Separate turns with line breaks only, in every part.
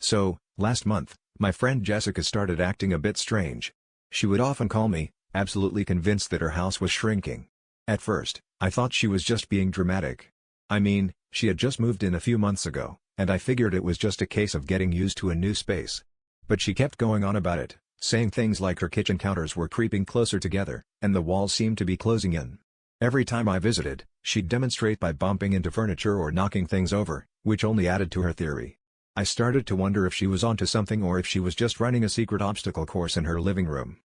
So, last month, my friend Jessica started acting a bit strange. She would often call me, absolutely convinced that her house was shrinking. At first, I thought she was just being dramatic. I mean, she had just moved in a few months ago, and I figured it was just a case of getting used to a new space. But she kept going on about it, saying things like her kitchen counters were creeping closer together, and the walls seemed to be closing in. Every time I visited, she'd demonstrate by bumping into furniture or knocking things over, which only added to her theory. I started to wonder if she was onto something or if she was just running a secret obstacle course in her living room.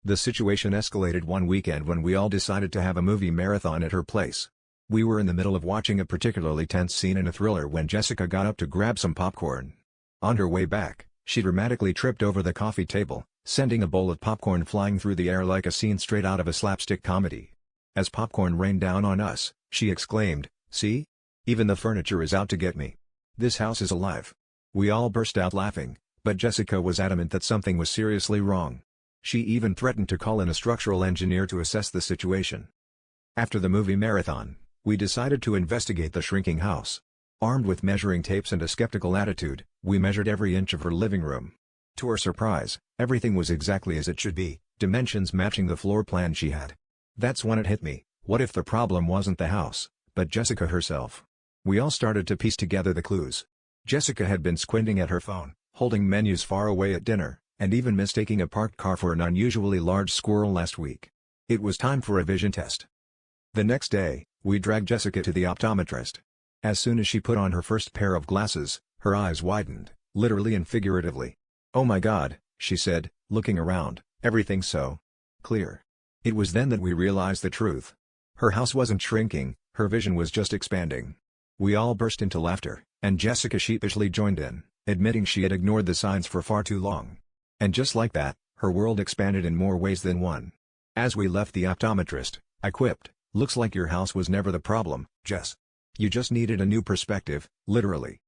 The situation escalated one weekend when we all decided to have a movie marathon at her place. We were in the middle of watching a particularly tense scene in a thriller when Jessica got up to grab some popcorn. On her way back, she dramatically tripped over the coffee table, sending a bowl of popcorn flying through the air like a scene straight out of a slapstick comedy. As popcorn rained down on us, she exclaimed, "See? Even the furniture is out to get me. This house is alive." We all burst out laughing, but Jessica was adamant that something was seriously wrong. She even threatened to call in a structural engineer to assess the situation. After the movie marathon, we decided to investigate the shrinking house. Armed with measuring tapes and a skeptical attitude, we measured every inch of her living room. To our surprise, everything was exactly as it should be, dimensions matching the floor plan she had. That's when it hit me, what if the problem wasn't the house, but Jessica herself? We all started to piece together the clues. Jessica had been squinting at her phone, holding menus far away at dinner, and even mistaking a parked car for an unusually large squirrel last week. It was time for a vision test. The next day, we dragged Jessica to the optometrist. As soon as she put on her first pair of glasses, her eyes widened, literally and figuratively. "Oh my God," she said, looking around, "everything's so clear." It was then that we realized the truth. Her house wasn't shrinking, her vision was just expanding. We all burst into laughter, and Jessica sheepishly joined in, admitting she had ignored the signs for far too long. And just like that, her world expanded in more ways than one. As we left the optometrist, I quipped, "Looks like your house was never the problem, Jess. You just needed a new perspective, literally."